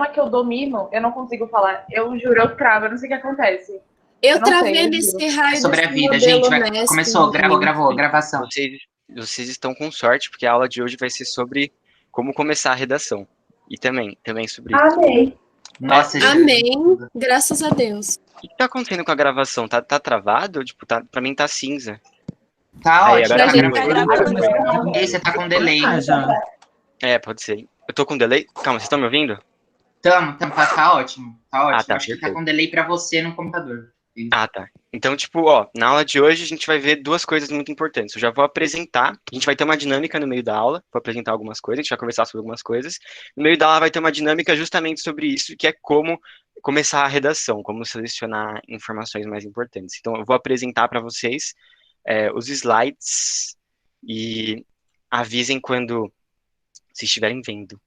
tema que eu domino, eu não consigo falar. Eu juro, eu travo, eu não sei o que acontece. Eu travei nesse raio sobre a vida, gente. Começou, gravou, gravação. Vocês estão com sorte, porque a aula de hoje vai ser sobre como começar a redação. E também sobre isso. Amei. Nossa, Amém, graças a Deus. O que tá acontecendo com a gravação? Tá travado? Tipo, pra mim tá cinza. Tá Aí, ótimo. agora A gente tá gravando. Você tá com delay. É, pode ser. Eu tô com delay? Calma, vocês estão me ouvindo? Tá ótimo. Tá ótimo. tá, Acho que tá perfeito. com delay pra você no computador. Ah, tá. Então, tipo, ó, na aula de hoje a gente vai ver duas coisas muito importantes. Eu já vou apresentar, a gente vai ter uma dinâmica no meio da aula, vou apresentar algumas coisas, a gente vai conversar sobre algumas coisas. No meio da aula vai ter uma dinâmica justamente sobre isso, que é como começar a redação, como selecionar informações mais importantes. Então, eu vou apresentar para vocês os slides e avisem quando vocês estiverem vendo.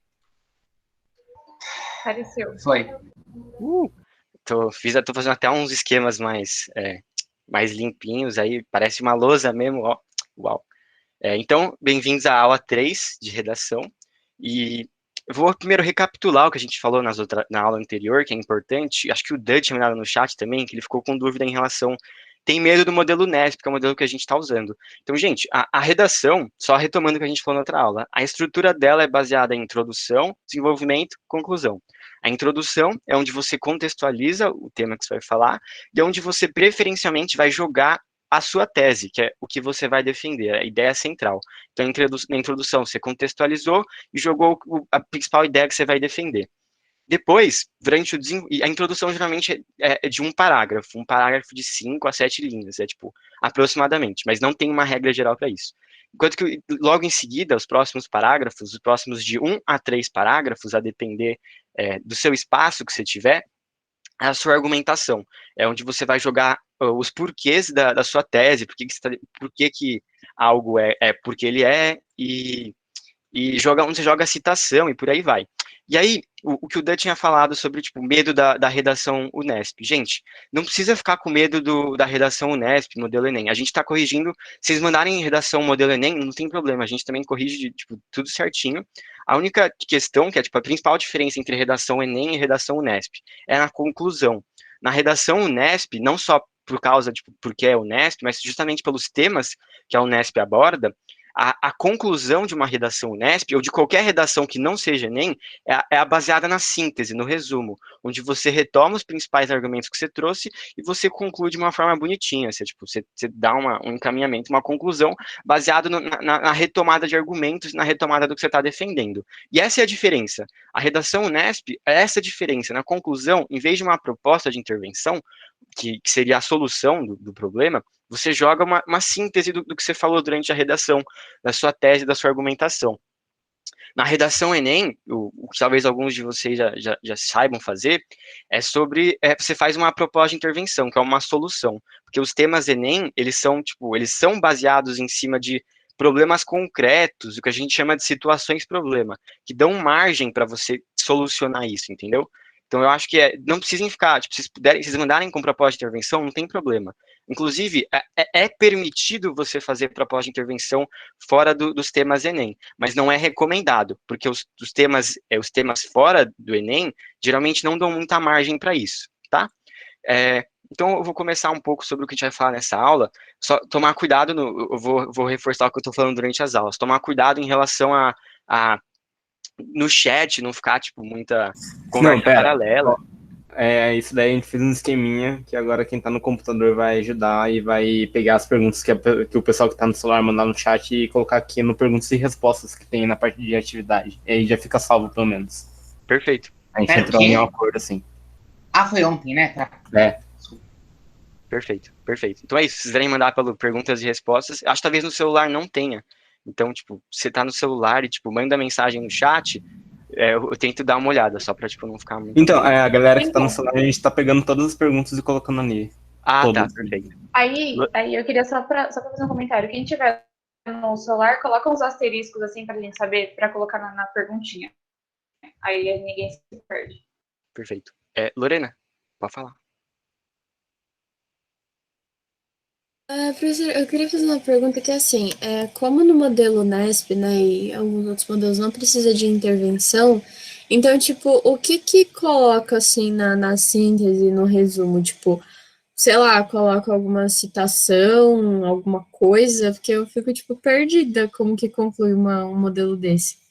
Apareceu. Foi. Tô fazendo até uns esquemas mais limpinhos aí, parece uma lousa mesmo, ó. Uau. Então, bem-vindos à aula 3 de redação. E eu vou primeiro recapitular o que a gente falou na aula anterior, que é importante. Acho que o Dan tinha mandado no chat também, que ele ficou com dúvida em relação. Tem medo do modelo NESP, que é o modelo que a gente está usando. Então, gente, a redação, só retomando o que a gente falou na outra aula, a estrutura dela é baseada em introdução, desenvolvimento, conclusão. A introdução é onde você contextualiza o tema que você vai falar, e é onde você preferencialmente vai jogar a sua tese, que é o que você vai defender, a ideia central. Então, na introdução, você contextualizou e jogou a principal ideia que você vai defender. Depois, a introdução geralmente é de um parágrafo de 5 a 7 linhas, tipo, aproximadamente, mas não tem uma regra geral para isso. Enquanto que logo em seguida, os próximos parágrafos, os próximos de 1 a 3 parágrafos, a depender do seu espaço que você tiver, é a sua argumentação. É onde você vai jogar os porquês da sua tese, por que algo é porque ele é, e onde você joga a citação e por aí vai. E aí, o que o Dan tinha falado sobre, tipo, medo da redação Unesp. Gente, não precisa ficar com medo da redação Unesp, modelo Enem. A gente está corrigindo, se vocês mandarem redação modelo Enem, não tem problema, a gente também corrige, tipo, tudo certinho. A única questão, que é, tipo, a principal diferença entre redação Enem e redação Unesp, é na conclusão. Na redação Unesp, não só por causa, tipo, porque é Unesp, mas justamente pelos temas que a Unesp aborda, a conclusão de uma redação Unesp, ou de qualquer redação que não seja Enem, é baseada na síntese, no resumo, onde você retoma os principais argumentos que você trouxe e você conclui de uma forma bonitinha, você dá um encaminhamento, uma conclusão, baseado na retomada de argumentos, na retomada do que você está defendendo. E essa é a diferença. A redação Unesp é essa diferença. Na conclusão, em vez de uma proposta de intervenção, que seria a solução do problema, você joga uma síntese do que você falou durante a redação, da sua tese, da sua argumentação. Na redação Enem, o que talvez alguns de vocês já saibam fazer, você faz uma proposta de intervenção, que é uma solução. Porque os temas Enem, eles são baseados em cima de problemas concretos, o que a gente chama de situações-problema, que dão margem para você solucionar isso, entendeu? Então, eu acho que não precisem ficar, tipo, se vocês mandarem com proposta de intervenção, não tem problema. Inclusive, é permitido você fazer proposta de intervenção fora dos temas Enem, mas não é recomendado, porque os temas fora do Enem, geralmente não dão muita margem para isso, tá? Então, eu vou começar um pouco sobre o que a gente vai falar nessa aula, só tomar cuidado, eu vou reforçar o que eu estou falando durante as aulas, tomar cuidado em relação no chat, não ficar, tipo, muita conversa paralela. Isso daí a gente fez um esqueminha, que agora quem tá no computador vai ajudar e vai pegar as perguntas que o pessoal que tá no celular mandar no chat e colocar aqui no perguntas e respostas que tem na parte de atividade. E aí já fica salvo, pelo menos. Perfeito. A gente entrou em um acordo, assim. Foi ontem, né? Tá. Perfeito. Então é isso, se vocês quiserem mandar pelo perguntas e respostas, acho que talvez no celular não tenha. Então, tipo, você tá no celular e, tipo, manda mensagem no chat, eu tento dar uma olhada, só pra, tipo, não ficar muito... Então, a galera que tá no celular, a gente tá pegando todas as perguntas e colocando ali. Tá, perfeito. Aí eu queria só pra fazer um comentário. Quem tiver no celular, coloca uns asteriscos, assim, pra gente saber, pra colocar na perguntinha. Aí ninguém se perde. Perfeito. Lorena, pode falar. Professor, eu queria fazer uma pergunta que é assim, como no modelo NESP, né, e alguns outros modelos não precisa de intervenção, Então, tipo, o que que coloca, assim, na síntese, no resumo? Tipo, sei lá, coloca alguma citação, alguma coisa, porque eu fico, tipo, perdida como que conclui um modelo desse.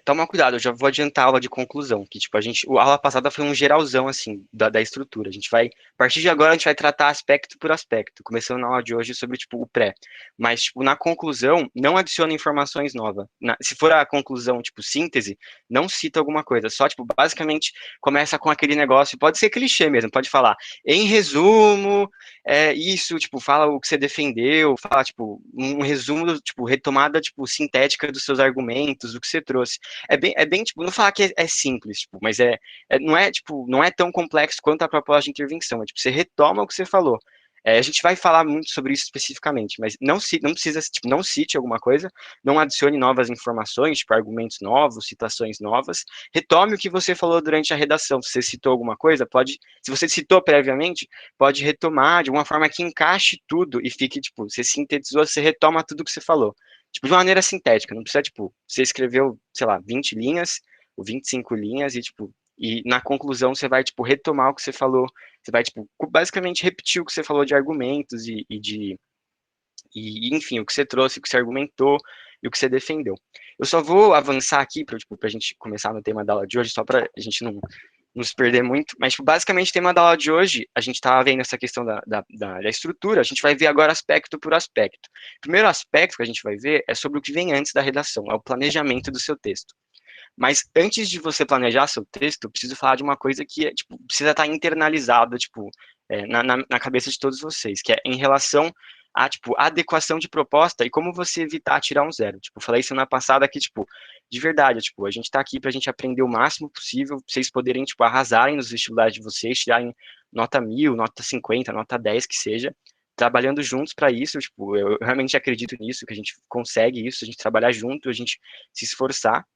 Toma cuidado, eu já vou adiantar a aula de conclusão, que tipo, a aula passada foi um geralzão, assim, da estrutura. A partir de agora, a gente vai tratar aspecto por aspecto, começando na aula de hoje sobre, tipo, o pré. Mas, tipo, na conclusão, não adiciona informações novas. Se for a conclusão, tipo, síntese, não cita alguma coisa, só, tipo, basicamente começa com aquele negócio, pode ser clichê mesmo, pode falar, em resumo, isso, tipo, fala o que você defendeu, fala, tipo, um resumo, tipo, retomada, tipo, sintética dos seus argumentos, do que você trouxe. É bem, tipo, não falar que é simples, tipo, mas não é, tipo, não é tão complexo quanto a proposta de intervenção, tipo, você retoma o que você falou. A gente vai falar muito sobre isso especificamente, mas não precisa, tipo, não cite alguma coisa, não adicione novas informações, tipo, argumentos novos, citações novas, retome o que você falou durante a redação, se você citou alguma coisa, se você citou previamente, pode retomar de uma forma que encaixe tudo e fique, tipo, você sintetizou, você retoma tudo que você falou. Tipo, de uma maneira sintética, não precisa, tipo, você escreveu, sei lá, 20 linhas, ou 25 linhas, e, tipo, e na conclusão você vai, tipo, retomar o que você falou, você vai, tipo, basicamente repetir o que você falou de argumentos enfim, o que você trouxe, o que você argumentou e o que você defendeu. Eu só vou avançar aqui para tipo, a gente começar no tema da aula de hoje, só para a gente não se perder muito, mas tipo, basicamente o tema da aula de hoje, a gente estava vendo essa questão da estrutura, a gente vai ver agora aspecto por aspecto. O primeiro aspecto que a gente vai ver é sobre o que vem antes da redação, é o planejamento do seu texto. Mas antes de você planejar seu texto, eu preciso falar de uma coisa que tipo, precisa estar internalizada, tipo, na cabeça de todos vocês, que é em relação a, tipo, adequação de proposta e como você evitar tirar um zero. Tipo, eu falei semana passada que, tipo, de verdade, tipo, a gente tá aqui pra gente aprender o máximo possível, pra vocês poderem, tipo, arrasarem nos vestibulares de vocês, tirarem nota 1000, nota 50, nota 10, que seja, trabalhando juntos para isso, tipo, eu realmente acredito nisso, que a gente consegue isso, a gente trabalhar junto, a gente se esforçar.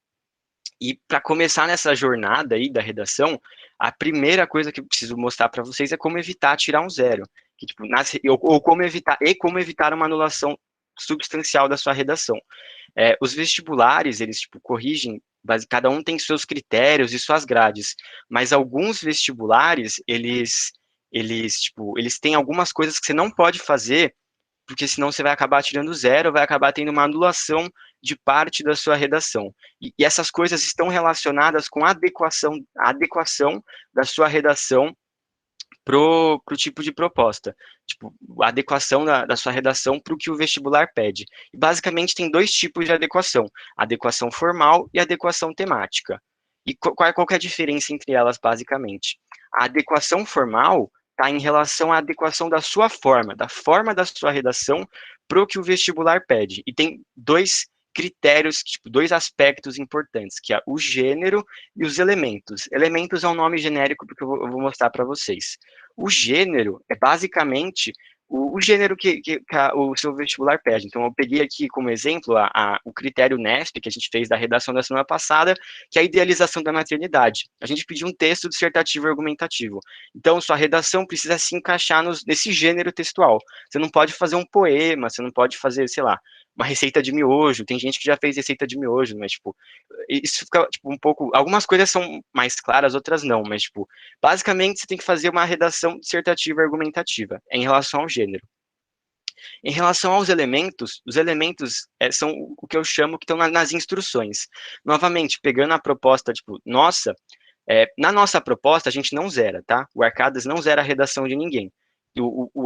E para começar nessa jornada aí da redação, a primeira coisa que eu preciso mostrar para vocês é como evitar tirar um zero, que, tipo, ou como evitar uma anulação substancial da sua redação. Os vestibulares, eles tipo, corrigem, cada um tem seus critérios e suas grades, mas alguns vestibulares, eles têm algumas coisas que você não pode fazer porque senão você vai acabar tirando zero, vai acabar tendo uma anulação de parte da sua redação. E essas coisas estão relacionadas com a adequação da sua redação pro tipo de proposta. Tipo, a adequação da sua redação para o que o vestibular pede. E basicamente tem dois tipos de adequação: adequação formal e adequação temática. E qual que é a diferença entre elas, basicamente? A adequação formal está em relação à adequação da sua forma, da forma da sua redação para o que o vestibular pede. E tem dois critérios, tipo, dois aspectos importantes, que é o gênero e os elementos. Elementos é um nome genérico porque eu vou mostrar para vocês. O gênero é basicamente o gênero que o seu vestibular pede. Então, eu peguei aqui como exemplo o critério NESP, que a gente fez da redação da semana passada, que é a idealização da maternidade. A gente pediu um texto dissertativo e argumentativo. Então, sua redação precisa se encaixar nesse gênero textual. Você não pode fazer um poema, você não pode fazer, sei lá, uma receita de miojo. Tem gente que já fez receita de miojo, mas, tipo, isso fica, tipo, um pouco... Algumas coisas são mais claras, outras não, mas, tipo, basicamente você tem que fazer uma redação dissertativa e argumentativa em relação ao gênero. Em relação aos elementos, os elementos são o que eu chamo que estão nas instruções. Novamente, pegando a proposta, tipo, nossa, na nossa proposta a gente não zera, tá? O Arcadas não zera a redação de ninguém.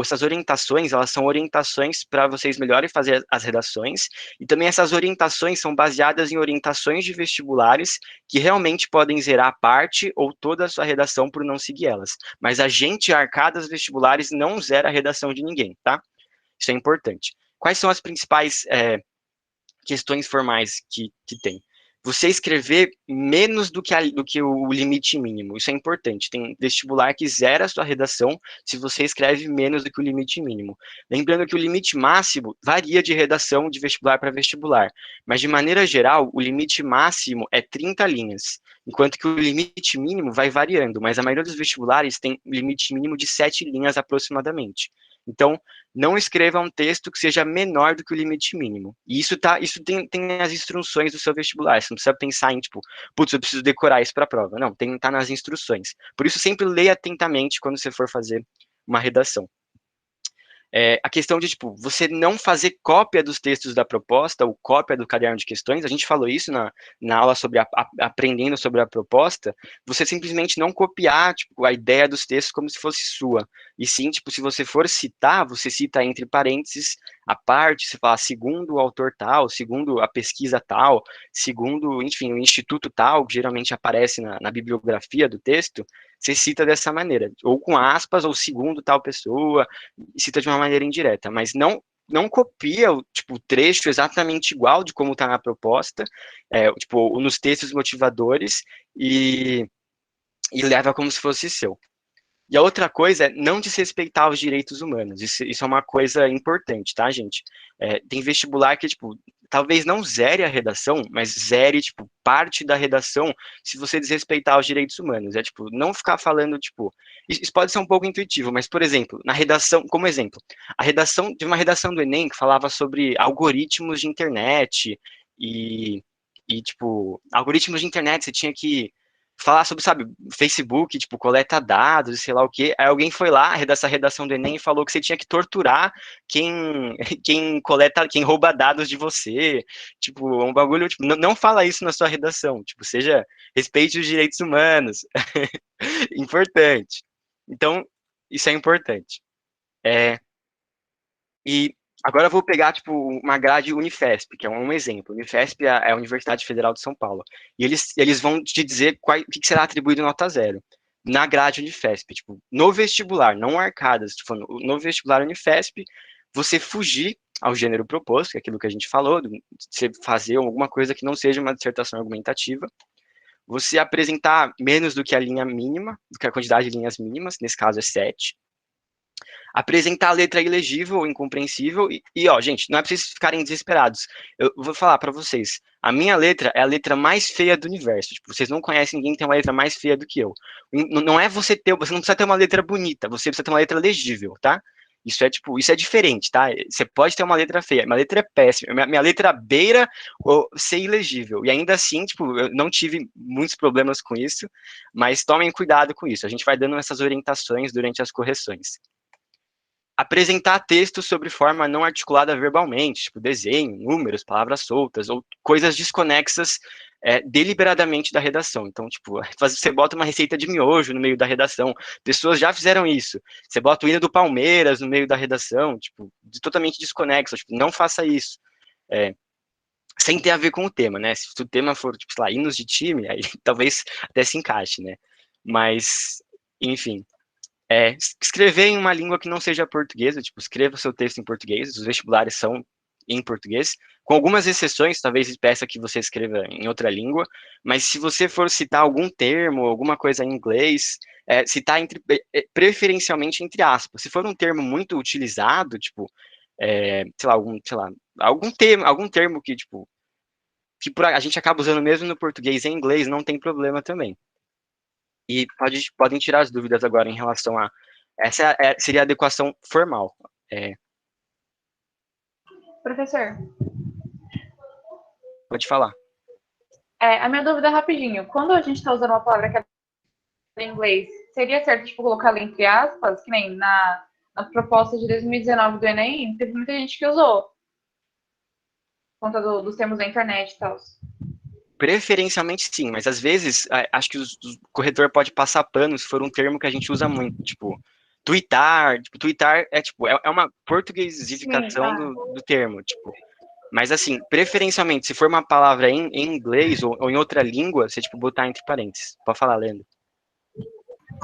Essas orientações, elas são orientações para vocês melhorem fazer as redações, e também essas orientações são baseadas em orientações de vestibulares que realmente podem zerar parte ou toda a sua redação por não seguir elas. Mas a gente, Arcadas Vestibulares, não zera a redação de ninguém, tá? Isso é importante. Quais são as principais questões formais que tem? Você escrever menos do que o limite mínimo. Isso é importante. Tem vestibular que zera a sua redação se você escreve menos do que o limite mínimo. Lembrando que o limite máximo varia de redação de vestibular para vestibular. Mas, de maneira geral, o limite máximo é 30 linhas. Enquanto que o limite mínimo vai variando. Mas a maioria dos vestibulares tem limite mínimo de 7 linhas aproximadamente. Então, não escreva um texto que seja menor do que o limite mínimo. E isso tem as instruções do seu vestibular. Você não precisa pensar em, tipo, putz, eu preciso decorar isso para a prova. Não, tá nas instruções. Por isso, sempre leia atentamente quando você for fazer uma redação. A questão de, tipo, você não fazer cópia dos textos da proposta ou cópia do caderno de questões, a gente falou isso na aula sobre aprendendo sobre a proposta, você simplesmente não copiar, tipo, a ideia dos textos como se fosse sua, e sim, tipo, se você for citar, você cita entre parênteses a parte, você fala segundo o autor tal, segundo a pesquisa tal, segundo, enfim, o instituto tal, que geralmente aparece na bibliografia do texto, você cita dessa maneira, ou com aspas, ou segundo tal pessoa, e cita de uma maneira indireta, mas não copia o trecho exatamente igual de como está na proposta, tipo, nos textos motivadores, e leva como se fosse seu. E a outra coisa é não desrespeitar os direitos humanos. Isso é uma coisa importante, tá, gente? Tem vestibular que, tipo, talvez não zere a redação, mas zere, tipo, parte da redação se você desrespeitar os direitos humanos. Tipo, não ficar falando, tipo... Isso pode ser um pouco intuitivo, mas, por exemplo, na redação, como exemplo, de uma redação do Enem que falava sobre algoritmos de internet tipo, algoritmos de internet, você tinha que falar sobre, sabe, Facebook, tipo, coleta dados, sei lá o quê. Aí alguém foi lá, dessa redação do Enem, e falou que você tinha que torturar quem rouba dados de você. Tipo, um bagulho, tipo, não fala isso na sua redação. Tipo, respeite os direitos humanos. Importante. Então, isso é importante. E agora eu vou pegar, tipo, uma grade Unifesp, que é um exemplo. Unifesp é a Universidade Federal de São Paulo. E eles vão te dizer o que será atribuído nota zero. Na grade Unifesp, tipo, no vestibular, não arcadas, tipo, no vestibular Unifesp, você fugir ao gênero proposto, que é aquilo que a gente falou, você fazer alguma coisa que não seja uma dissertação argumentativa, você apresentar menos do que a linha mínima, do que a quantidade de linhas mínimas, nesse caso é 7, apresentar a letra ilegível ou incompreensível, ó, gente, não é pra vocês ficarem desesperados. Eu vou falar para vocês, a minha letra é a letra mais feia do universo. Tipo, vocês não conhecem ninguém que tem uma letra mais feia do que eu. Não é você não precisa ter uma letra bonita, você precisa ter uma letra legível, tá? Isso é diferente, tá? Você pode ter uma letra feia, minha letra é péssima, minha letra beira ou ser ilegível. E ainda assim, tipo, eu não tive muitos problemas com isso, mas tomem cuidado com isso. A gente vai dando essas orientações durante as correções. Apresentar textos sobre forma não articulada verbalmente, tipo desenho, números, palavras soltas, ou coisas desconexas deliberadamente da redação. Então, tipo, você bota uma receita de miojo no meio da redação, pessoas já fizeram isso. Você bota o hino do Palmeiras no meio da redação, tipo, totalmente desconexo, tipo, não faça isso. Sem ter a ver com o tema, né? Se o tema for, tipo, sei lá, hinos de time, aí talvez até se encaixe, né? Mas, enfim... escrever em uma língua que não seja portuguesa, tipo, escreva o seu texto em português, os vestibulares são em português, com algumas exceções, talvez peça que você escreva em outra língua, mas se você for citar algum termo, alguma coisa em inglês, citar preferencialmente entre aspas. Se for um termo muito utilizado, tipo, algum termo que, tipo, a gente acaba usando mesmo no português e em inglês, não tem problema também. E podem tirar as dúvidas agora em relação a... Essa seria a adequação formal. Professor, Pode falar. a minha dúvida é rapidinho. Quando a gente está usando uma palavra que é em inglês, seria certo, tipo, colocar ela entre aspas, que nem na proposta de 2019 do Enem, teve muita gente que usou, por conta dos termos da internet e tal. Preferencialmente sim, mas às vezes acho que o corretor pode passar pano se for um termo que a gente usa muito, tipo, tweetar. Tipo, tweetar é uma portuguesificação do termo, tipo. Mas assim, preferencialmente, se for uma palavra em inglês ou em outra língua, você tipo botar entre parênteses. Pode falar, Leandro.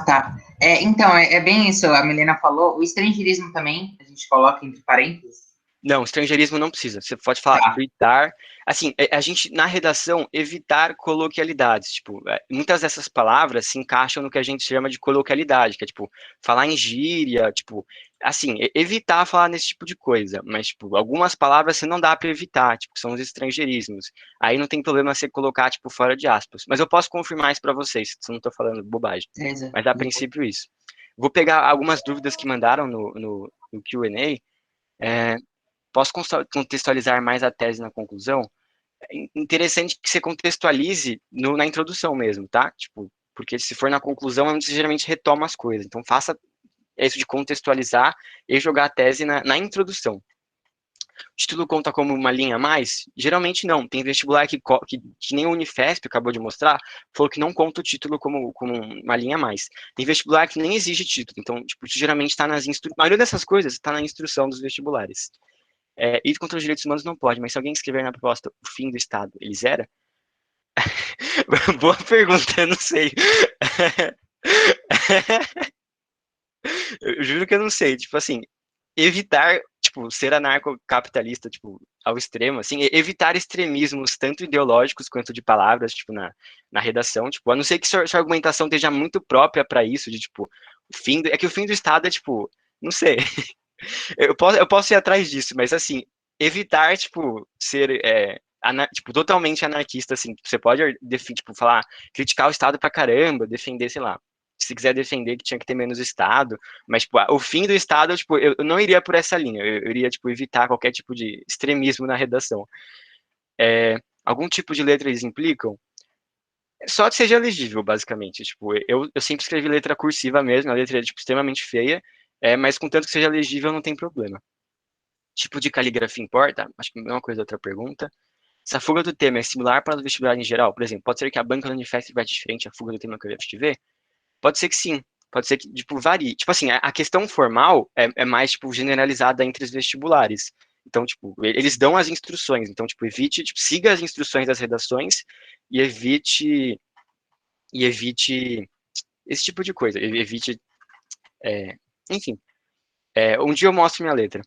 Tá. Então, bem isso, a Milena falou. O estrangeirismo também, a gente coloca entre parênteses. Não, estrangeirismo não precisa. Você pode falar tweetar. Assim, a gente, na redação, evitar coloquialidades. Tipo, muitas dessas palavras se encaixam no que a gente chama de coloquialidade, que é, tipo, falar em gíria, tipo, assim, evitar falar nesse tipo de coisa. Mas, tipo, algumas palavras você não dá para evitar, tipo, são os estrangeirismos. Aí não tem problema você colocar, tipo, fora de aspas. Mas eu posso confirmar isso para vocês, se eu não estou falando bobagem. Beleza. Mas, a princípio, isso. vou pegar algumas dúvidas que mandaram no Q&A. Posso contextualizar mais a tese na conclusão? É interessante que você contextualize na introdução mesmo, tá? Tipo, porque se for na conclusão, é onde você geralmente retoma as coisas. Então, faça isso de contextualizar e jogar a tese na introdução. O título conta como uma linha a mais? Geralmente não. Tem vestibular que nem o Unifesp acabou de mostrar, falou que não conta o título como uma linha a mais. Tem vestibular que nem exige título. Então, tipo, isso geralmente está nas instruções. A maioria dessas coisas está na instrução dos vestibulares. Ir contra os direitos humanos não pode, mas se alguém escrever na proposta o fim do Estado, ele zera? Boa pergunta, eu não sei. Eu juro que eu não sei. Tipo assim, evitar, tipo, ser anarcocapitalista, tipo, ao extremo, assim, evitar extremismos, tanto ideológicos quanto de palavras, tipo, na redação, tipo, a não ser que sua argumentação esteja muito própria para isso, de, tipo, é que o fim do Estado é, tipo, não sei, eu posso ir atrás disso, mas, assim, evitar, tipo, ser, tipo, totalmente anarquista, assim, você pode, tipo, falar, criticar o Estado pra caramba, defender, sei lá, se quiser defender que tinha que ter menos Estado, mas, tipo, o fim do Estado, tipo, eu não iria por essa linha, eu iria, tipo, evitar qualquer tipo de extremismo na redação. Algum tipo de letra eles implicam? Só que seja legível, basicamente, tipo, eu sempre escrevi letra cursiva mesmo, a letra é, tipo, extremamente feia, mas contanto que seja legível, não tem problema. Tipo de caligrafia importa? Acho que é uma coisa, outra pergunta. Se a fuga do tema é similar para o vestibular em geral, por exemplo, pode ser que a banca do Unifesp vai diferente a fuga do tema que eu FGV? Pode ser que sim. Pode ser que, tipo, varie. Tipo assim, a questão formal é mais, tipo, generalizada entre os vestibulares. Então, tipo, eles dão as instruções. Então, tipo, evite, tipo, siga as instruções das redações e evite esse tipo de coisa. Evite, enfim. Um dia eu mostro minha letra.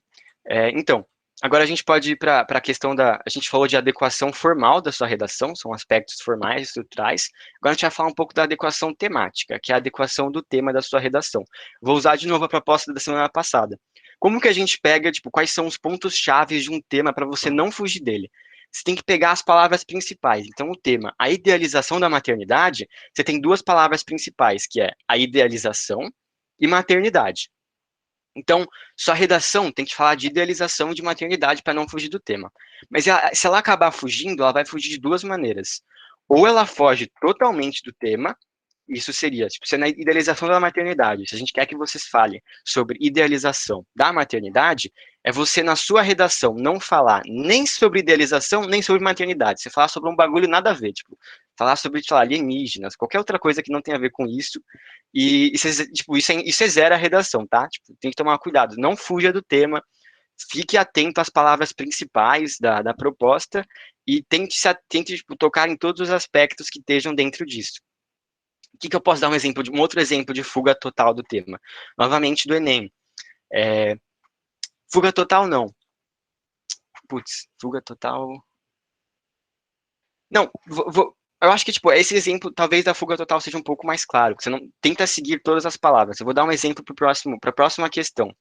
Então, agora a gente pode ir para a questão da. A gente falou de adequação formal da sua redação, são aspectos formais, estruturais. Agora a gente vai falar um pouco da adequação temática, que é a adequação do tema da sua redação. Vou usar de novo a proposta da semana passada. Como que a gente pega, tipo, quais são os pontos-chave de um tema para você não fugir dele? Você tem que pegar as palavras principais. Então, o tema, a idealização da maternidade, você tem duas palavras principais, que é a idealização e maternidade. Então, sua redação tem que falar de idealização e de maternidade para não fugir do tema. Mas se ela acabar fugindo, ela vai fugir de duas maneiras. Ou ela foge totalmente do tema, isso seria, tipo, se é na idealização da maternidade, se a gente quer que vocês falem sobre idealização da maternidade, é você, na sua redação, não falar nem sobre idealização, nem sobre maternidade. Você falar sobre um bagulho nada a ver, tipo, falar sobre, sei lá, alienígenas, qualquer outra coisa que não tenha a ver com isso, tipo, isso é zero a redação, tá? Tipo, tem que tomar cuidado, não fuja do tema, fique atento às palavras principais da proposta e tente tipo, tocar em todos os aspectos que estejam dentro disso. O que eu posso dar um outro exemplo de fuga total do tema? Novamente do Enem. Fuga total não. Putz, fuga total. Não, eu acho que tipo, esse exemplo, talvez da fuga total seja um pouco mais claro. Você não tenta seguir todas as palavras. Eu vou dar um exemplo para a próxima questão,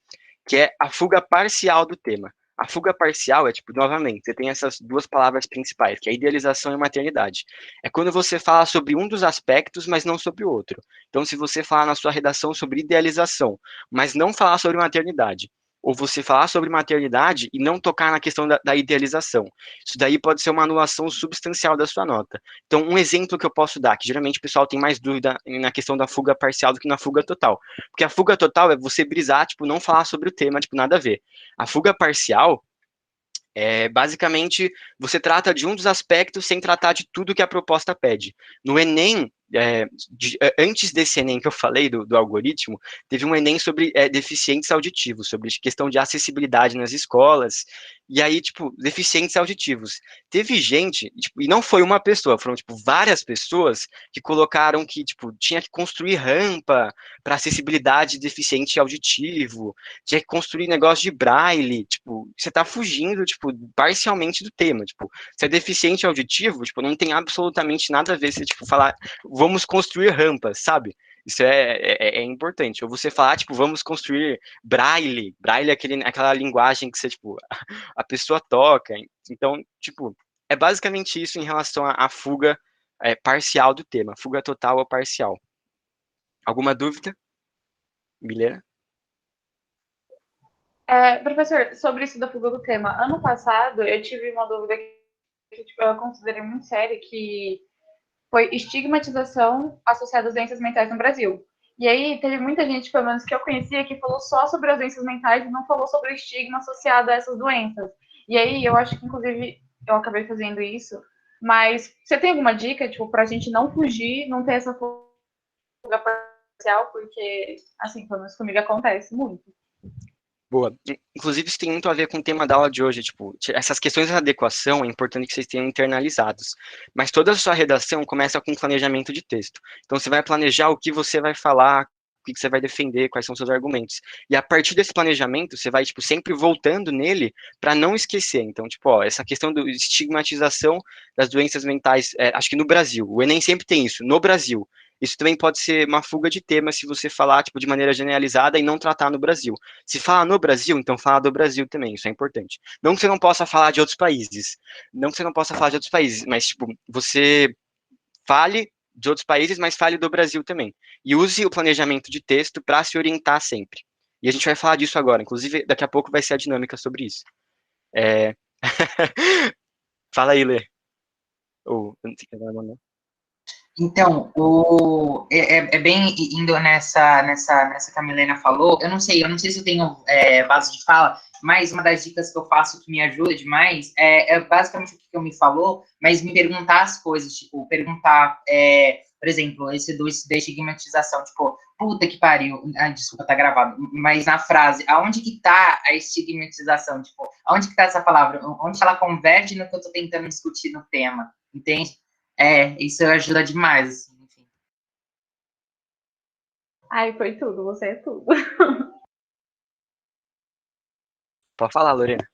que é a fuga parcial do tema. A fuga parcial é, tipo, novamente, você tem essas duas palavras principais, que é idealização e maternidade. É quando você fala sobre um dos aspectos, mas não sobre o outro. Então, se você falar na sua redação sobre idealização, mas não falar sobre maternidade, ou você falar sobre maternidade e não tocar na questão da idealização, isso daí pode ser uma anulação substancial da sua nota. Então, um exemplo que eu posso dar, que geralmente o pessoal tem mais dúvida na questão da fuga parcial do que na fuga total. Porque a fuga total é você brisar, tipo, não falar sobre o tema, tipo, nada a ver. A fuga parcial basicamente, você trata de um dos aspectos sem tratar de tudo que a proposta pede. No Enem, antes desse Enem que eu falei, do algoritmo, teve um Enem sobre deficientes auditivos, sobre questão de acessibilidade nas escolas, e aí, tipo, deficientes auditivos. Teve gente, tipo, e não foi uma pessoa, foram, tipo, várias pessoas que colocaram que, tipo, tinha que construir rampa para acessibilidade de deficiente auditivo, tinha que construir negócio de braille, tipo, você tá fugindo, tipo, parcialmente do tema, tipo, se é deficiente auditivo, tipo, não tem absolutamente nada a ver se, tipo, falar, vamos construir rampas, sabe? Isso é importante. Ou você falar, tipo, vamos construir braille. Braille é aquela linguagem que você, tipo, a pessoa toca. Então, tipo, é basicamente isso em relação à fuga parcial do tema. Fuga total ou parcial. Alguma dúvida? Milena? Professor, sobre isso da fuga do tema, ano passado eu tive uma dúvida que tipo, eu considerei muito séria, que foi estigmatização associada às doenças mentais no Brasil. E aí teve muita gente, pelo menos que eu conhecia, que falou só sobre as doenças mentais e não falou sobre o estigma associado a essas doenças. E aí eu acho que, inclusive, eu acabei fazendo isso. Mas você tem alguma dica, tipo, pra gente não fugir, não ter essa fuga parcial? Porque, assim, pelo menos comigo acontece muito. Boa. Inclusive, isso tem muito a ver com o tema da aula de hoje, tipo, essas questões de adequação é importante que vocês tenham internalizados. Mas toda a sua redação começa com planejamento de texto. Então, você vai planejar o que você vai falar, o que você vai defender, quais são os seus argumentos. E a partir desse planejamento, você vai, tipo, sempre voltando nele para não esquecer. Então, tipo, ó, essa questão da estigmatização das doenças mentais, acho que no Brasil, o Enem sempre tem isso, no Brasil. Isso também pode ser uma fuga de tema se você falar, tipo, de maneira generalizada e não tratar no Brasil. Se fala no Brasil, então fala do Brasil também, isso é importante. Não que você não possa falar de outros países, não que você não possa falar de outros países, mas, tipo, você fale de outros países, mas fale do Brasil também. E use o planejamento de texto para se orientar sempre. E a gente vai falar disso agora, inclusive daqui a pouco vai ser a dinâmica sobre isso. Fala aí, Lê. Ou, não sei o que vai mandar. Então, é bem indo nessa que a Milena falou. Eu não sei se eu tenho base de fala, mas uma das dicas que eu faço que me ajuda demais é basicamente o que eu me falou, mas me perguntar as coisas, tipo, perguntar, por exemplo, esse da estigmatização, tipo, puta que pariu, desculpa, tá gravado, mas na frase, aonde que tá a estigmatização? Tipo, aonde que tá essa palavra? Onde ela converge no que eu tô tentando discutir no tema, entende? Isso ajuda demais, assim, enfim. Ai, foi tudo, você é tudo. Pode falar, Lorena.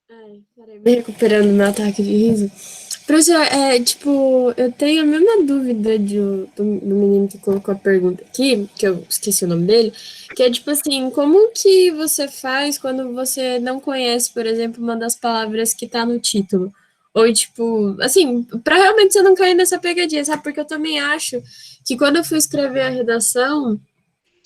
Ai, peraí, me recuperando do meu ataque de riso. Professor, tipo, eu tenho a mesma dúvida do menino que colocou a pergunta aqui, que eu esqueci o nome dele, que é tipo assim, como que você faz quando você não conhece, por exemplo, uma das palavras que tá no título? Ou, tipo, assim, pra realmente você não cair nessa pegadinha, sabe? Porque eu também acho que quando eu fui escrever a redação,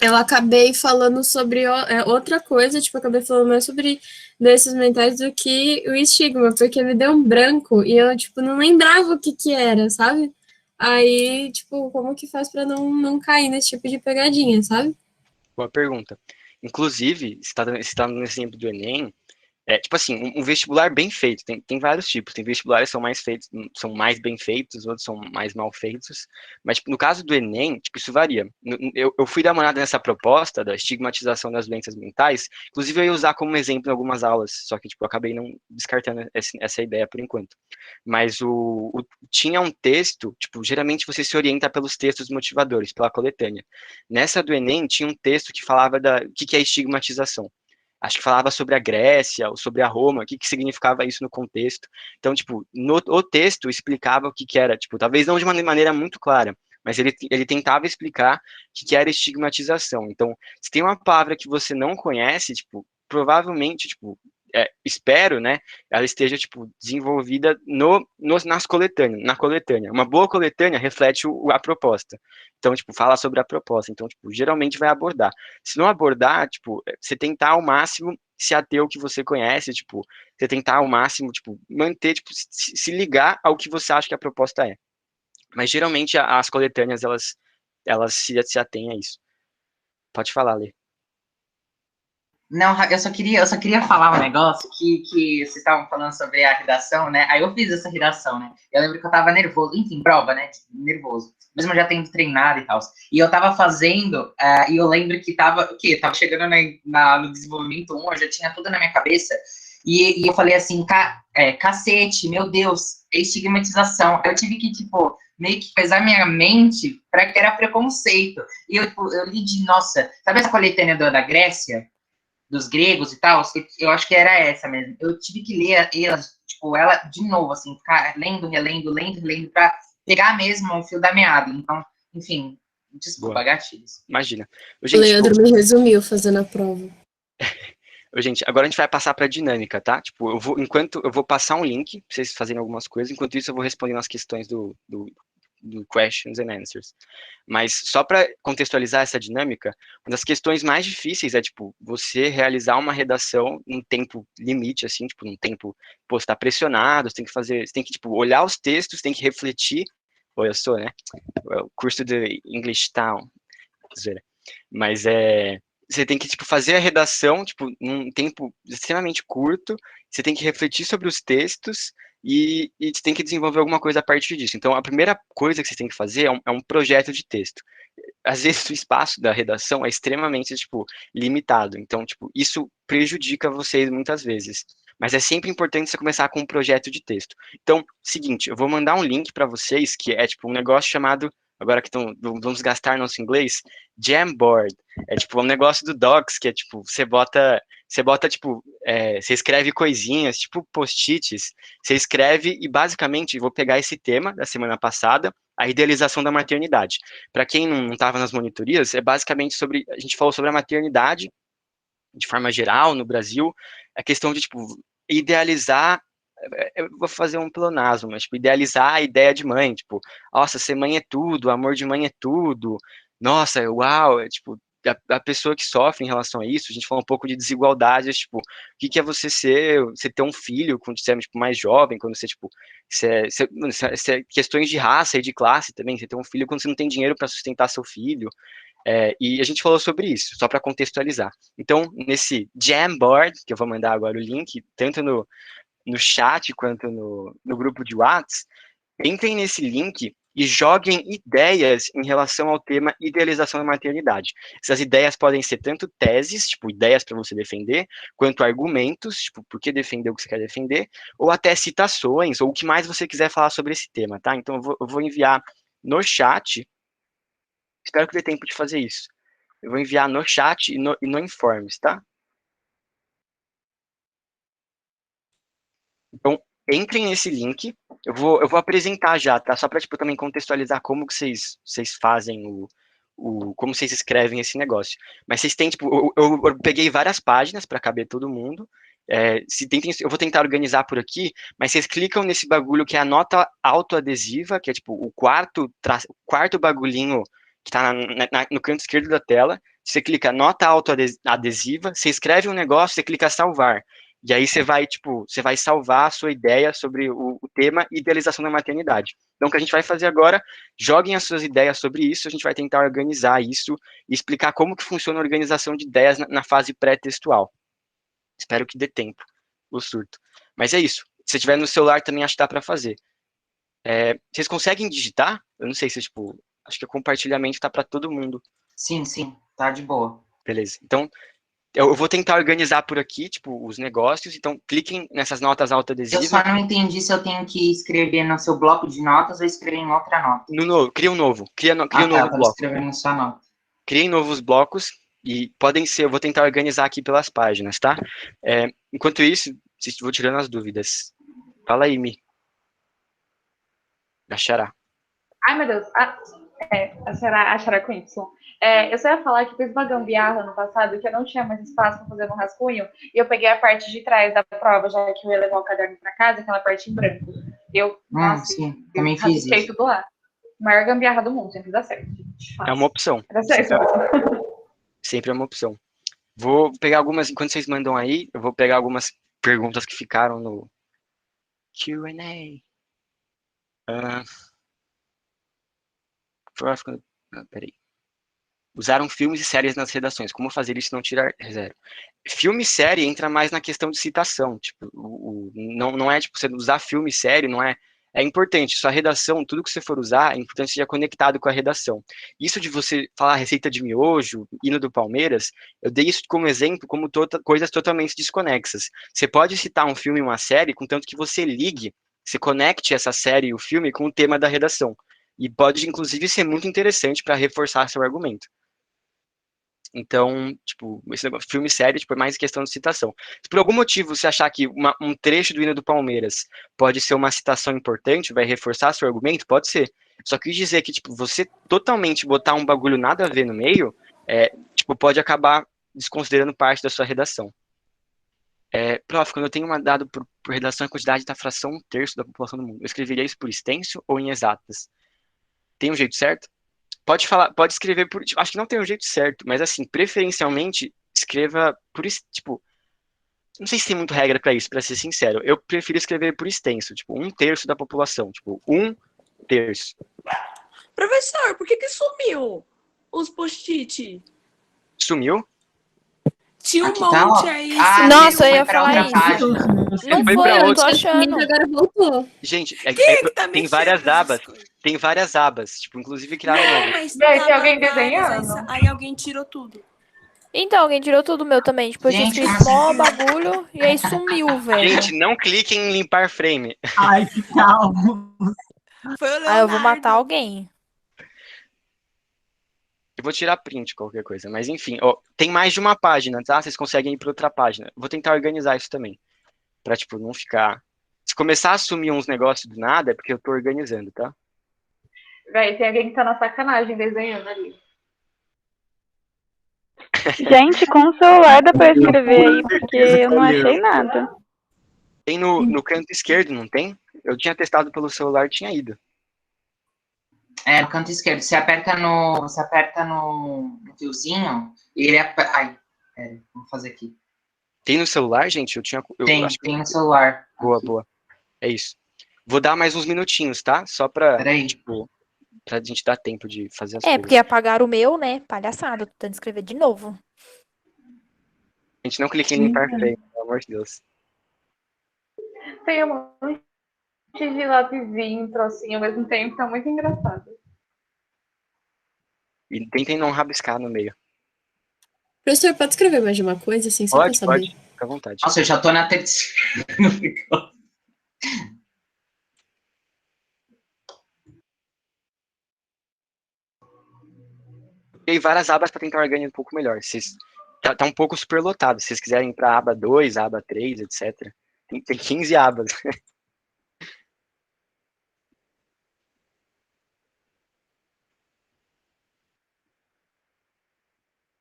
eu acabei falando sobre outra coisa, tipo, eu acabei falando mais sobre doenças mentais do que o estigma, porque me deu um branco e eu, tipo, não lembrava o que que era, sabe? Aí, tipo, como que faz pra não cair nesse tipo de pegadinha, sabe? Boa pergunta. Inclusive, você tá no exemplo do Enem, tipo assim, um vestibular bem feito, tem vários tipos, tem vestibulares que são mais feitos, são mais bem feitos, outros são mais mal feitos, mas tipo, no caso do Enem, tipo, isso varia. Eu fui dar uma olhada nessa proposta da estigmatização das doenças mentais, inclusive eu ia usar como exemplo em algumas aulas, só que tipo, eu acabei não descartando essa ideia por enquanto. Mas tinha um texto, tipo, geralmente você se orienta pelos textos motivadores, pela coletânea. Nessa do Enem, tinha um texto que falava o que é estigmatização. Acho que falava sobre a Grécia ou sobre a Roma, o que significava isso no contexto. Então, tipo, o texto explicava o que era, tipo, talvez não de uma maneira muito clara, mas ele tentava explicar o que era estigmatização. Então, se tem uma palavra que você não conhece, tipo, provavelmente, tipo, espero, né, ela esteja, tipo, desenvolvida na coletânea. Uma boa coletânea reflete a proposta. Então, tipo, fala sobre a proposta. Então, tipo, geralmente vai abordar. Se não abordar, tipo, você tentar ao máximo se ater ao que você conhece, tipo, você tentar ao máximo, tipo, manter, tipo, se ligar ao que você acha que a proposta é. Mas geralmente as coletâneas, elas se atêm a isso. Pode falar, Lê. Não, eu só queria falar um negócio que vocês estavam falando sobre a redação, né? Aí eu fiz essa redação, né? Eu lembro que eu tava nervoso, enfim, prova, né? Nervoso. Mesmo já tendo treinado e tal. E eu tava fazendo, e eu lembro que tava, o quê? Tava chegando no desenvolvimento 1, eu já tinha tudo na minha cabeça. E eu falei assim, cacete, meu Deus, é estigmatização. Eu tive que, tipo, meio que pesar minha mente para que era preconceito. E eu, tipo, eu li nossa, sabe essa coletânea da Grécia? Dos gregos e tal, eu acho que era essa mesmo. Eu tive que ler ela de novo, assim, ficar lendo, relendo, lendo, relendo, pra pegar mesmo o fio da meada. Então, enfim, desculpa, Boa. gatilhos. Imagina. O Gente, Leandro me resumiu fazendo a prova. gente, agora a gente vai passar para a dinâmica, tá? Tipo, enquanto eu vou passar um link pra vocês fazerem algumas coisas, enquanto isso eu vou respondendo as questões do questions and answers. Mas só para contextualizar essa dinâmica, uma das questões mais difíceis é, tipo, você realizar uma redação num tempo limite, assim, tipo, num tempo, pô, você tá pressionado, você tem que fazer, você tem que, tipo, olhar os textos, tem que refletir. Pô, eu sou, né? O curso de English Town, zoeira. Mas você tem que, tipo, fazer a redação, tipo, num tempo extremamente curto, você tem que refletir sobre os textos e você tem que desenvolver alguma coisa a partir disso. Então, a primeira coisa que você tem que fazer é um projeto de texto. Às vezes o espaço da redação é extremamente, tipo, limitado. Então, tipo, isso prejudica vocês muitas vezes. Mas é sempre importante você começar com um projeto de texto. Então, seguinte, eu vou mandar um link para vocês, que é, tipo, um negócio chamado, agora que vamos gastar nosso inglês, Jamboard. É, tipo, um negócio do Docs, que é, tipo, você bota, tipo, você escreve coisinhas, tipo post-its, você escreve e, basicamente, vou pegar esse tema da semana passada, a idealização da maternidade. Para quem não estava nas monitorias, é basicamente sobre, a gente falou sobre a maternidade, de forma geral, no Brasil, a questão de, tipo, idealizar, eu vou fazer um pleonasmo, mas, tipo, idealizar a ideia de mãe, tipo, nossa, ser mãe é tudo, amor de mãe é tudo, nossa, uau, tipo, a pessoa que sofre em relação a isso, a gente falou um pouco de desigualdades, tipo, o que que é você ter um filho quando você é, tipo, mais jovem, quando você, tipo, questões de raça e de classe também, você ter um filho quando você não tem dinheiro para sustentar seu filho, e a gente falou sobre isso, só para contextualizar. Então, nesse Jamboard, que eu vou mandar agora o link, tanto no chat quanto no grupo de WhatsApp, entrem nesse link e joguem ideias em relação ao tema idealização da maternidade. Essas ideias podem ser tanto teses, tipo, ideias para você defender, quanto argumentos, tipo, por que defender o que você quer defender, ou até citações, ou o que mais você quiser falar sobre esse tema, tá? Então, eu vou enviar no chat, espero que dê tempo de fazer isso. Eu vou enviar no chat e no Informes, tá? Então, entrem nesse link. Eu vou apresentar já, tá? Só para, tipo, também contextualizar como que vocês fazem como vocês escrevem esse negócio. Mas vocês têm, tipo, eu peguei várias páginas para caber todo mundo. Eu vou tentar organizar por aqui, mas vocês clicam nesse bagulho que é a nota autoadesiva, que é, tipo, o quarto bagulhinho que está no canto esquerdo da tela. Você clica nota autoadesiva, você escreve um negócio, você clica salvar. E aí você vai salvar a sua ideia sobre o tema idealização da maternidade. Então, o que a gente vai fazer agora, joguem as suas ideias sobre isso, a gente vai tentar organizar isso e explicar como que funciona a organização de ideias na fase pré-textual. Espero que dê tempo, o surto. Mas é isso. Se tiver no celular também acho que dá para fazer. Vocês conseguem digitar? Eu não sei se, tipo, acho que o compartilhamento está para todo mundo. Sim, sim, tá de boa. Beleza. Então, eu vou tentar organizar por aqui, tipo, os negócios. Então, cliquem nessas notas Eu autoadesivas. só não entendi se eu tenho que escrever no seu bloco de notas ou escrever em outra nota. Cria um novo. Cria um Tá, novo eu tava bloco. escrevendo na sua nota. Criem novos blocos e podem ser, eu vou tentar organizar aqui pelas páginas, tá? Enquanto isso, vou tirando as dúvidas. Fala aí, Mi. Achará. Ai, meu Deus. Achará com Y. Eu só ia falar que fiz uma gambiarra no passado que eu não tinha mais espaço para fazer um rascunho e eu peguei a parte de trás da prova, já que eu ia levar o caderno para casa, aquela parte em branco. Nossa, sim, também fiz rabisquei isso. tudo lá. Maior gambiarra do mundo, sempre dá certo. É uma opção. Dá certo. Sempre é uma opção. Vou pegar algumas, enquanto vocês mandam aí, eu vou pegar algumas perguntas que ficaram no Q&A. Peraí. Usaram filmes e séries nas redações. Como fazer isso e não tirar zero? Filme e série entra mais na questão de citação. Tipo, não é tipo você usar filme e série, não é. É importante. Sua redação, tudo que você for usar, é importante que seja conectado com a redação. Isso de você falar receita de miojo, hino do Palmeiras, eu dei isso como exemplo, como coisas totalmente desconexas. Você pode citar um filme e uma série, contanto que você ligue, você conecte essa série e o filme com o tema da redação. E pode, inclusive, ser muito interessante para reforçar seu argumento. Então, tipo, esse negócio, filme e série, tipo, é mais questão de citação. Se por algum motivo você achar que um trecho do hino do Palmeiras pode ser uma citação importante, vai reforçar seu argumento, pode ser. Só quis dizer que, tipo, você totalmente botar um bagulho nada a ver no meio, tipo, pode acabar desconsiderando parte da sua redação. Prof, quando eu tenho uma dado por redação, a quantidade da fração 1/3 da população do mundo, eu escreveria isso por extenso ou em exatas? Tem um jeito certo? Pode falar, pode escrever por. Tipo, acho que não tem um jeito certo, mas assim, preferencialmente, escreva por. Tipo, não sei se tem muita regra pra isso, pra ser sincero. Eu prefiro escrever por extenso, tipo, 1/3 da população. Tipo, 1/3. Professor, por que sumiu os post-it? Sumiu? Tinha um Aqui tá, monte ó. aí. Ah, Nossa, ele eu foi ia pra falar outra isso. página. Não Foi foi, pra eu não outra. tô Tinha achando. agora voltou. Gente, Quem é que tá tem mexendo várias nessas abas. coisas? Tem várias abas. Tipo, inclusive criaram Não, novas. mas Véi, tem tava alguém várias, desenhando? aí alguém tirou tudo. Então, alguém tirou tudo meu também. Tipo, eu tinha Gente, como escrito mó assim? bagulho e aí sumiu, velho. Gente, não cliquem em limpar frame. Ai, que calmo. Foi o Aí eu vou matar Leonardo. alguém. Eu vou tirar print, qualquer coisa. Mas enfim, ó, tem mais de uma página, tá? Vocês conseguem ir para outra página. Vou tentar organizar isso também. Pra, tipo, não ficar. Se começar a assumir uns negócios do nada, é porque eu tô organizando, tá? Véi, tem alguém que tá na sacanagem desenhando ali. Gente, com o celular dá pra escrever aí, porque eu não achei nada. Tem no canto esquerdo, não tem? Eu tinha testado pelo celular, tinha ido. É, no canto esquerdo. Você aperta no fiozinho e ele... Ai, pera, vamos fazer aqui. Tem no celular, gente? Eu acho que... Tem no celular. Boa, Aqui. boa. É isso. Vou dar mais uns minutinhos, tá? Só pra, Peraí. tipo, pra gente dar tempo de fazer as É, coisas. porque apagaram o meu, né? Palhaçada, tô tentando escrever de novo. A gente não clica em limpar frame, pelo amor de Deus. Tem um monte de lapisinho, trocinho ao mesmo tempo, tá muito engraçado. E tentem não rabiscar no meio. Professor, pode escrever mais de uma coisa, assim, só pra Pode, saber? pode. Fica à vontade. Nossa, eu já tô na terceira. Tem várias abas para tentar organizar um pouco melhor. Tá um pouco superlotado. Se vocês quiserem ir para aba 2, aba 3, etc. Tem 15 abas.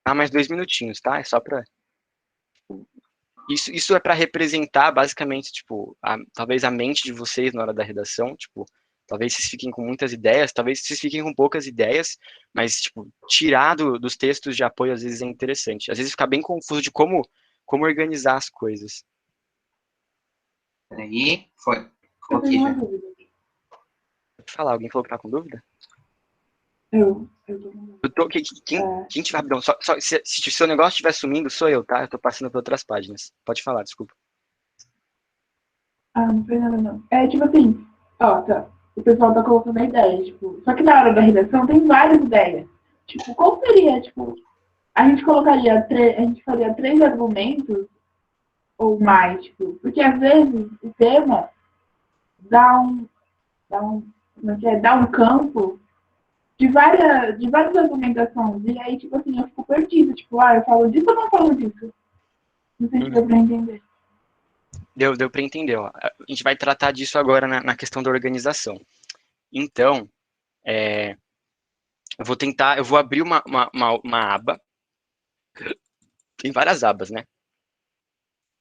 Ah, mais 2 minutinhos, tá? É só para... Isso é para representar, basicamente, tipo, talvez a mente de vocês na hora da redação, tipo, talvez vocês fiquem com muitas ideias, talvez vocês fiquem com poucas ideias, mas, tipo, tirar dos textos de apoio às vezes é interessante. Às vezes fica bem confuso de como organizar as coisas. Peraí, foi. Eu Coloquei tenho uma já. dúvida. Pode falar, alguém falou que tá com dúvida? Eu tô com dúvida. Quem tiver rapidão, se o seu negócio estiver sumindo, sou eu, tá? Eu tô passando por outras páginas. Pode falar, desculpa. Ah, não foi nada, não. É tipo assim, ó, tá. O pessoal tá colocando a ideia, tipo, só que na hora da redação tem várias ideias. Tipo, qual seria, tipo, a gente faria 3 argumentos ou mais, tipo, porque às vezes o tema dá um campo de várias argumentações. E aí, tipo assim, eu fico perdida, tipo, eu falo disso ou não falo disso? Não sei se deu pra entender. Deu para entender, ó. A gente vai tratar disso agora na questão da organização. Então, eu vou abrir uma aba. Tem várias abas, né?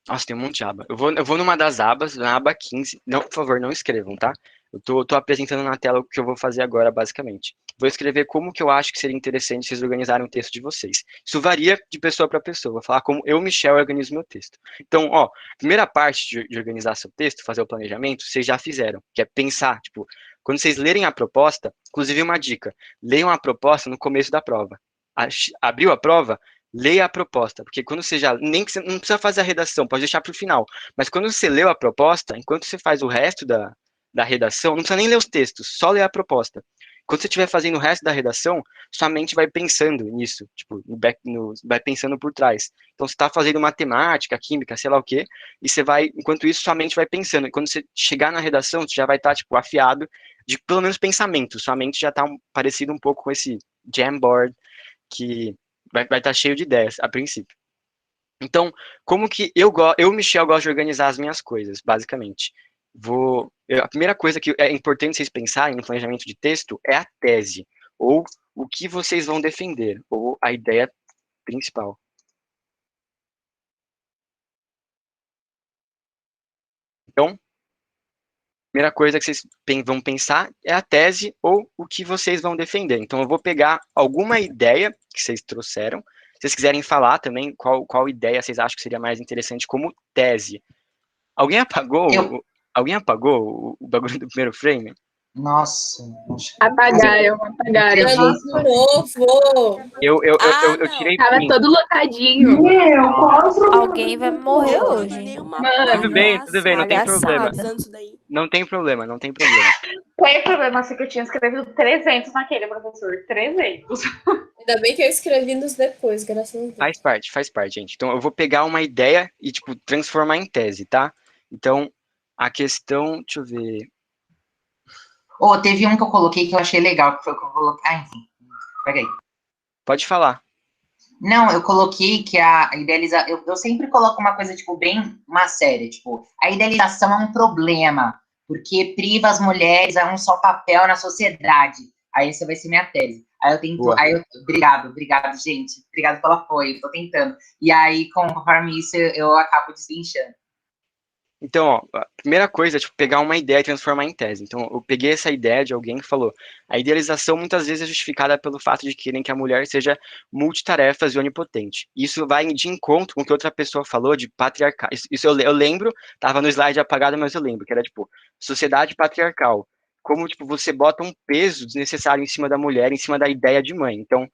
Nossa, tem um monte de aba. Eu vou numa das abas, na aba 15. Não, por favor, não escrevam, tá? Eu tô apresentando na tela o que eu vou fazer agora, basicamente. Vou escrever como que eu acho que seria interessante vocês organizarem o texto de vocês. Isso varia de pessoa para pessoa. Vou falar como eu, Michel, organizo meu texto. Então, ó, primeira parte de organizar seu texto, fazer o planejamento, vocês já fizeram, que é pensar, tipo, quando vocês lerem a proposta, inclusive uma dica, leiam a proposta no começo da prova. Abriu a prova, leia a proposta, porque quando você nem que você não precisa fazer a redação, pode deixar para o final, mas quando você leu a proposta, enquanto você faz o resto da redação, não precisa nem ler os textos, só ler a proposta. Quando você estiver fazendo o resto da redação, sua mente vai pensando nisso, tipo, vai pensando por trás. Então, você está fazendo matemática, química, sei lá o quê, e você vai, enquanto isso, sua mente vai pensando. E quando você chegar na redação, você já vai estar, tipo, afiado de pelo menos pensamento. Sua mente já está parecido um pouco com esse Jamboard, que vai estar cheio de ideias, a princípio. Então, como que Michel, gosto de organizar as minhas coisas, basicamente. A primeira coisa que é importante vocês pensarem no planejamento de texto é a tese, ou o que vocês vão defender, ou a ideia principal. Então, primeira coisa que vocês vão pensar é a tese ou o que vocês vão defender. Então, eu vou pegar alguma ideia que vocês trouxeram. Se vocês quiserem falar também qual ideia vocês acham que seria mais interessante como tese. Alguém apagou, alguém apagou o bagulho do primeiro frame? Nossa. Apagaram. De novo. Eu tirei Tava print. todo lotadinho. Meu, qual o problema? Alguém vai morrer hoje. Tudo bem, não tem problema. Daí. Não tem problema. Tem problema assim que eu tinha escrevido 300 naquele, professor. 300. Ainda bem que eu escrevi nos depois, graças a Deus. Faz parte, gente. Então, eu vou pegar uma ideia e, tipo, transformar em tese, tá? Então, a questão, deixa eu ver. Teve um que eu coloquei que eu achei legal, que foi o que eu coloquei. Enfim. Pega aí. Pode falar. Não, eu coloquei que a idealização... Eu sempre coloco uma coisa, tipo, bem uma série, tipo, a idealização é um problema, porque priva as mulheres a um só papel na sociedade. Aí essa vai ser minha tese. Aí eu tento... Obrigado, gente. Obrigado pelo apoio, tô tentando. E aí, conforme isso, eu acabo deslinchando. Então, ó, a primeira coisa é tipo, pegar uma ideia e transformar em tese. Então, eu peguei essa ideia de alguém que falou: a idealização muitas vezes é justificada pelo fato de querem que a mulher seja multitarefas e onipotente. Isso vai de encontro com o que outra pessoa falou de patriarcal. Isso eu lembro, tava no slide apagado, mas eu lembro, que era tipo, sociedade patriarcal. Como, tipo, você bota um peso desnecessário em cima da mulher, em cima da ideia de mãe. Então,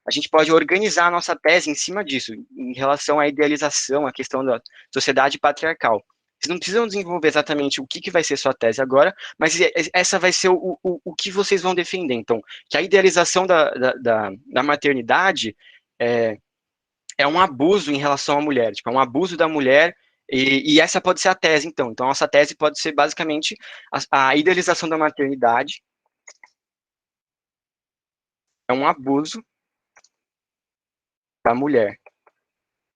a gente pode organizar a nossa tese em cima disso, em relação à idealização, à questão da sociedade patriarcal. Vocês não precisam desenvolver exatamente o que vai ser sua tese agora, mas essa vai ser o que vocês vão defender. Então, que a idealização da maternidade é um abuso em relação à mulher, tipo, é um abuso da mulher, e essa pode ser a tese, então. Então, a nossa tese pode ser, basicamente, a idealização da maternidade é um abuso da mulher.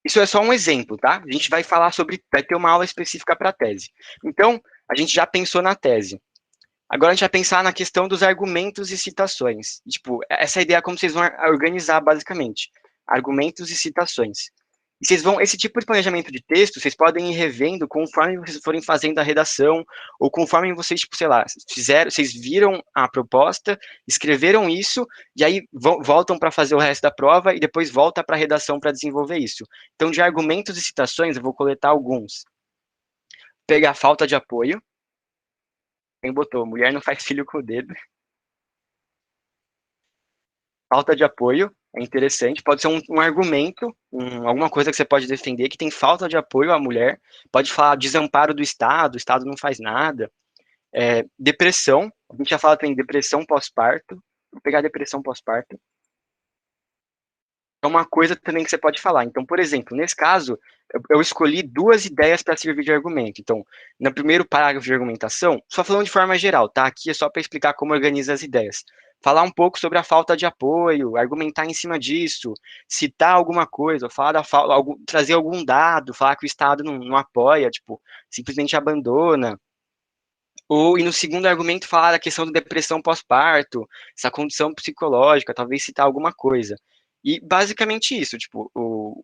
Isso é só um exemplo, tá? A gente vai falar sobre, vai ter uma aula específica para a tese. Então, a gente já pensou na tese. Agora a gente vai pensar na questão dos argumentos e citações. Tipo, essa ideia é como vocês vão organizar, basicamente. Argumentos e citações. E vocês vão, esse tipo de planejamento de texto, vocês podem ir revendo conforme vocês forem fazendo a redação, ou conforme vocês, tipo, sei lá, vocês viram a proposta, escreveram isso, e aí voltam para fazer o resto da prova, e depois volta para a redação para desenvolver isso. Então, de argumentos e citações, eu vou coletar alguns. Pegar falta de apoio. Quem botou? Mulher não faz filho com o dedo. Falta de apoio. É interessante, pode ser um argumento, alguma coisa que você pode defender que tem falta de apoio à mulher, pode falar desamparo do Estado, o Estado não faz nada, depressão, a gente já fala também depressão pós-parto, vou pegar depressão pós-parto, é uma coisa também que você pode falar. Então, por exemplo, nesse caso, eu escolhi 2 ideias para servir de argumento. Então, no primeiro parágrafo de argumentação, só falando de forma geral, tá? Aqui é só para explicar como organiza as ideias. Falar um pouco sobre a falta de apoio, argumentar em cima disso, citar alguma coisa, falar trazer algum dado, falar que o Estado não apoia, tipo, simplesmente abandona. E no segundo argumento falar da questão da depressão pós-parto, essa condição psicológica, talvez citar alguma coisa. E basicamente isso, tipo,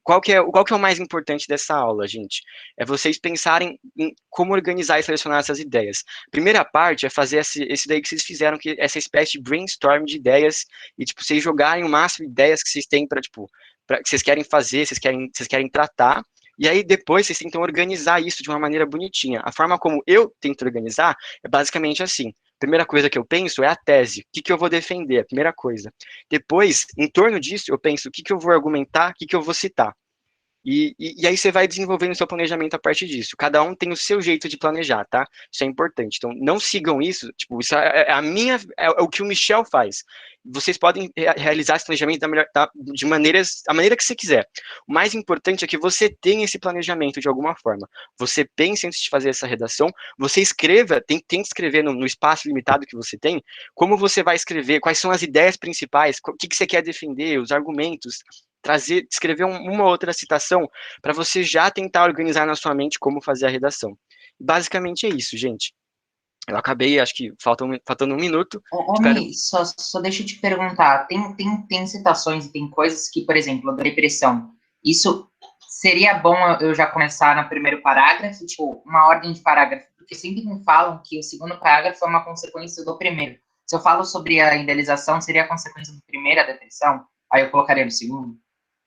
qual que é o mais importante dessa aula, gente? É vocês pensarem em como organizar e selecionar essas ideias. Primeira parte é fazer esse daí que vocês fizeram, que essa espécie de brainstorm de ideias, e tipo, vocês jogarem o máximo de ideias que vocês têm para, tipo, que vocês querem fazer, vocês querem tratar, e aí depois vocês tentam organizar isso de uma maneira bonitinha. A forma como eu tento organizar é basicamente assim. Primeira coisa que eu penso é a tese. O que eu vou defender? A primeira coisa. Depois, em torno disso, eu penso o que eu vou argumentar, o que eu vou citar. E aí você vai desenvolvendo o seu planejamento a partir disso. Cada um tem o seu jeito de planejar, tá? Isso é importante. Então, não sigam isso. Tipo, isso é o que o Michel faz. Vocês podem realizar esse planejamento de a maneira que você quiser. O mais importante é que você tenha esse planejamento de alguma forma. Você pense antes de fazer essa redação, você escreva, tem que escrever no espaço limitado que você tem, como você vai escrever, quais são as ideias principais, o que você quer defender, os argumentos, escrever uma outra citação para você já tentar organizar na sua mente como fazer a redação. Basicamente é isso, gente. Eu acabei, acho que faltando 1 minuto. Mi, só deixa eu te perguntar, tem citações e tem coisas que, por exemplo, da depressão, isso seria bom eu já começar no primeiro parágrafo, tipo, uma ordem de parágrafo porque sempre me falam que o segundo parágrafo é uma consequência do primeiro. Se eu falo sobre a idealização, seria a consequência do primeiro, a depressão? Aí eu colocaria no segundo?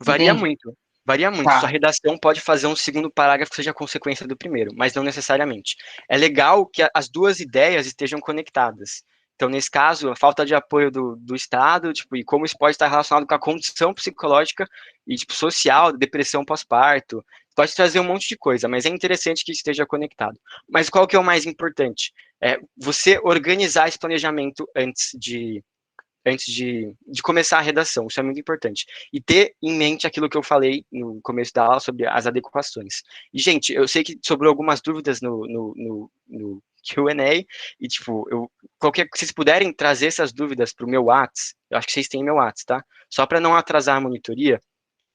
Varia Entende? muito. Varia muito. Tá. Sua redação pode fazer um segundo parágrafo que seja consequência do primeiro, mas não necessariamente. É legal que as duas ideias estejam conectadas. Então, nesse caso, a falta de apoio do Estado, tipo, e como isso pode estar relacionado com a condição psicológica e, tipo, social, depressão pós-parto, pode trazer um monte de coisa, mas é interessante que esteja conectado. Mas qual que é o mais importante? É você organizar esse planejamento antes de começar a redação, isso é muito importante. E ter em mente aquilo que eu falei no começo da aula sobre as adequações. E, gente, eu sei que sobrou algumas dúvidas no Q&A, e, tipo, se vocês puderem trazer essas dúvidas para o meu Whats, eu acho que vocês têm meu Whats, tá? Só para não atrasar a monitoria,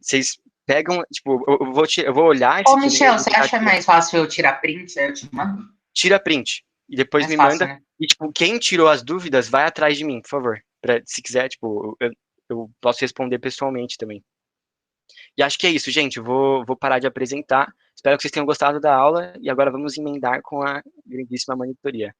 vocês pegam, tipo, eu vou olhar esse Ô, Q&A, Michel, vou você deixar acha aqui, mais fácil eu tirar print, aí eu te mando? tira print, e depois Mais me fácil, manda, né? e, tipo, quem tirou as dúvidas, vai atrás de mim, por favor. Se quiser, tipo, eu posso responder pessoalmente também. E acho que é isso, gente. Eu vou parar de apresentar. Espero que vocês tenham gostado da aula. E agora vamos emendar com a grandíssima monitoria.